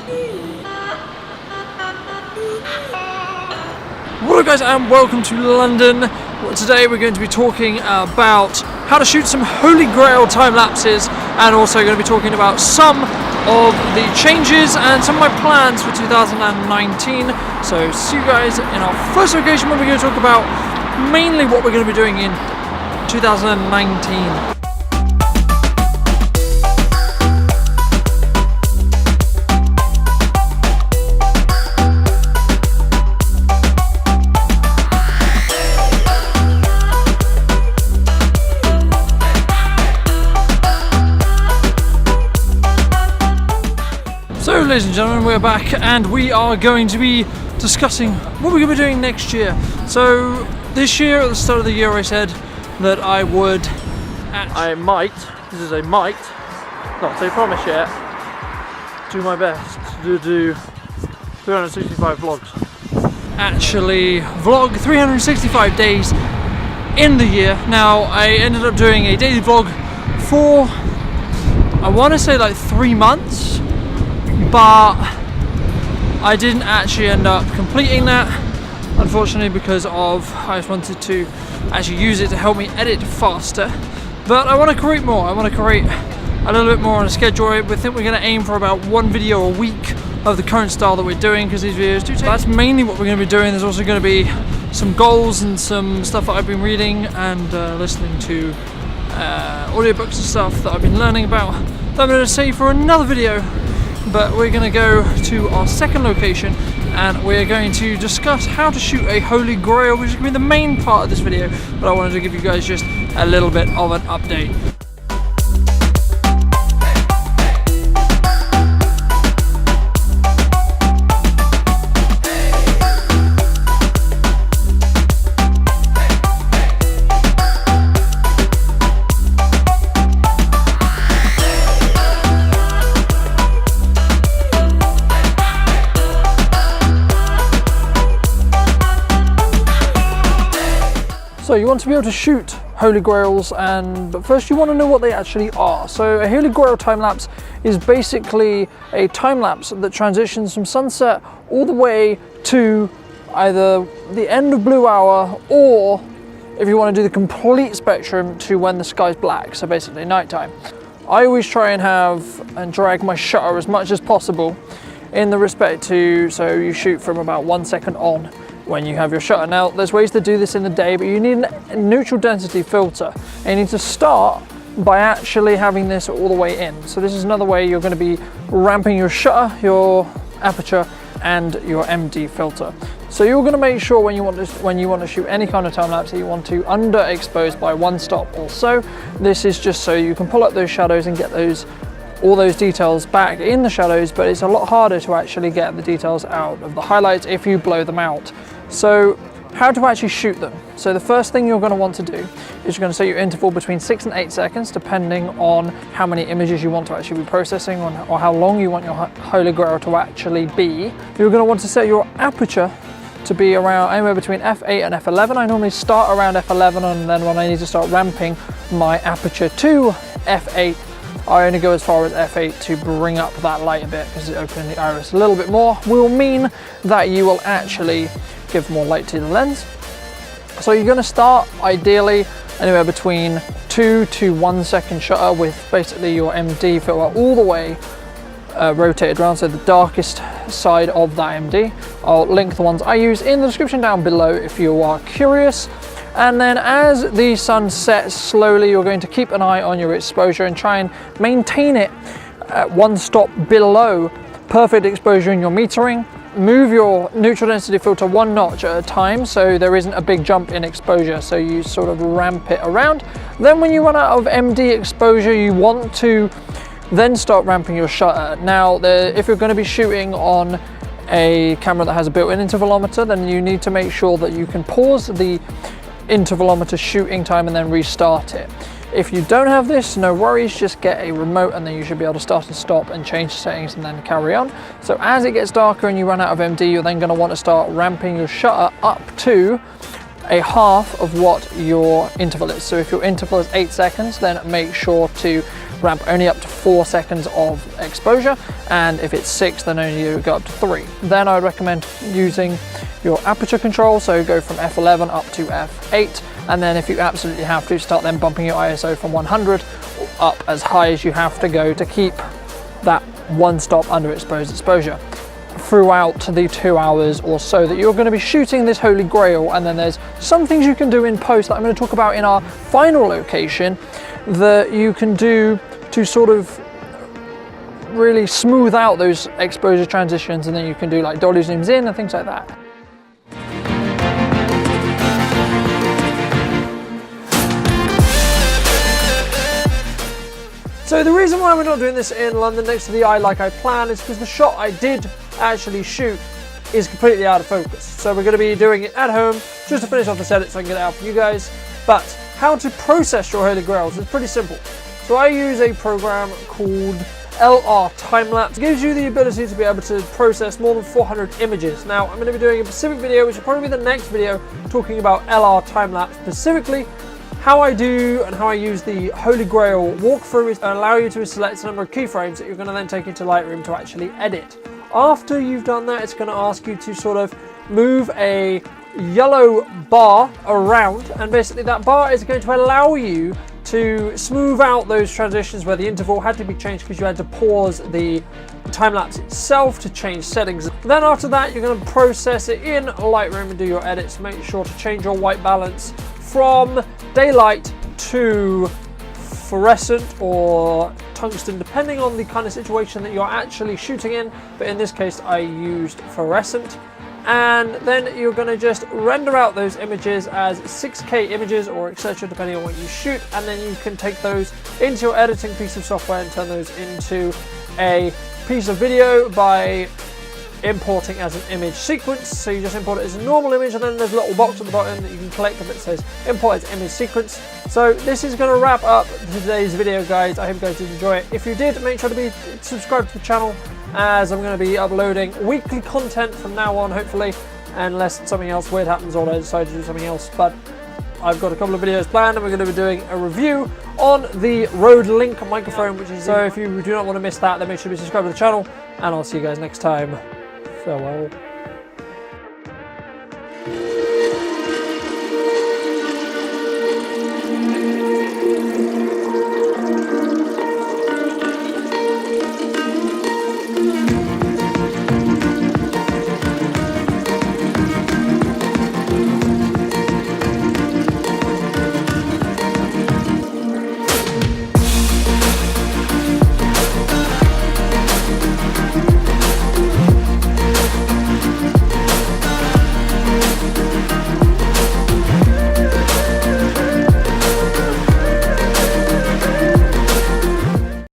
Hello guys and welcome to London. Today we're going to be talking about how to shoot some Holy Grail time lapses, and also going to be talking about some of the changes and some of my plans for 2019. So see you guys in our first location where we're going to talk about mainly what we're going to be doing in 2019. So ladies and gentlemen, we're back and we are going to be discussing what we're going to be doing next year. So this year, at the start of the year, I said that I might, this is a might, not a promise yet, do my best to do 365 vlogs. Actually vlog 365 days in the year. Now I ended up doing a daily vlog for, I want to say like 3 months, but I didn't actually end up completing that, unfortunately, because I just wanted to actually use it to help me edit faster. But I want to create more. I want to create a little bit more on a schedule. I think we're going to aim for about 1 video a week of the current style that we're doing, because these videos do take. That's mainly what we're going to be doing. There's also going to be some goals and some stuff that I've been reading and listening to, audiobooks and stuff that I've been learning about, that I'm going to save for another video. But we're going to go to our second location and we're going to discuss how to shoot a Holy Grail, which is going to be the main part of this video, but I wanted to give you guys just a little bit of an update. So you want to be able to shoot Holy Grails, but first you want to know what they actually are. So a Holy Grail time-lapse is basically a time-lapse that transitions from sunset all the way to either the end of blue hour, or if you want to do the complete spectrum, to when the sky's black, so basically nighttime. I always try and drag my shutter as much as possible in the respect to, so you shoot from about 1 second on when you have your shutter. Now there's ways to do this in the day, but you need a neutral density filter, and you need to start by actually having this all the way in. So this is another way you're going to be ramping your shutter, your aperture, and your MD filter. So you're going to make sure when you want to shoot any kind of time lapse that you want to underexpose by 1 stop or so. This is just so you can pull up those shadows and get all those details back in the shadows, but it's a lot harder to actually get the details out of the highlights if you blow them out. So how to actually shoot them? So the first thing you're going to want to do is you're going to set your interval between 6 and 8 seconds, depending on how many images you want to actually be processing or how long you want your Holy Grail to actually be. You're going to want to set your aperture to be around anywhere between f8 and f11. I normally start around f11, and then when I need to start ramping my aperture to f8, I only go as far as f8 to bring up that light a bit, because opening the iris a little bit more will mean that you will actually give more light to the lens. So you're going to start ideally anywhere between 2 to 1 second shutter with basically your MD filter all the way rotated around, so the darkest side of that MD. I'll link the ones I use in the description down below if you are curious. And then as the sun sets slowly, you're going to keep an eye on your exposure and try and maintain it at 1 stop below perfect exposure in your metering. Move your neutral density filter 1 notch at a time, so there isn't a big jump in exposure, so you sort of ramp it around. Then when you run out of MD exposure, you want to then start ramping your shutter. Now if you're going to be shooting on a camera that has a built-in intervalometer, then you need to make sure that you can pause the intervalometer shooting time and then restart it. If you don't have this, no worries, just get a remote and then you should be able to start and stop and change the settings and then carry on. So as it gets darker and you run out of MD, you're then going to want to start ramping your shutter up to a half of what your interval is. So if your interval is 8 seconds, then make sure to ramp only up to 4 seconds of exposure, and if it's 6, then only you go up to 3. Then I would recommend using your aperture control, so go from f11 up to f8, and then if you absolutely have to, start then bumping your ISO from 100 up as high as you have to go to keep that one stop underexposed exposure throughout the 2 hours or so that you're going to be shooting this Holy Grail. And then there's some things you can do in post that I'm going to talk about in our final location that you can do to sort of really smooth out those exposure transitions, and then you can do like dolly zooms in and things like that. So the reason why we're not doing this in London next to the eye like I planned is because the shot I did actually shoot is completely out of focus. So we're going to be doing it at home just to finish off this edit so I can get it out for you guys. But how to process your Holy Grails is pretty simple. So I use a program called LR Time-Lapse. It gives you the ability to be able to process more than 400 images. Now I'm going to be doing a specific video, which will probably be the next video, talking about LR Time-Lapse specifically. How I do and how I use the Holy Grail walkthrough is to allow you to select a number of keyframes that you're going to then take into Lightroom to actually edit. After you've done that, it's going to ask you to sort of move a yellow bar around, and basically that bar is going to allow you to smooth out those transitions where the interval had to be changed because you had to pause the time-lapse itself to change settings. Then after that, you're going to process it in Lightroom and do your edits. Make sure to change your white balance from daylight to fluorescent or tungsten, depending on the kind of situation that you're actually shooting in, but in this case I used fluorescent. And then you're going to just render out those images as 6K images or etc, depending on what you shoot, and then you can take those into your editing piece of software and turn those into a piece of video by importing as an image sequence. So you just import it as a normal image, and then there's a little box at the bottom that you can click that says import as image sequence. So this is going to wrap up today's video, guys. I hope you guys did enjoy it. If you did, make sure to be subscribed to the channel, as I'm going to be uploading weekly content from now on, hopefully, unless something else weird happens or I decide to do something else. But I've got a couple of videos planned, and we're going to be doing a review on the Rode Link microphone, which is, so if you do not want to miss that, then make sure to be subscribed to the channel, and I'll see you guys next time. Farewell.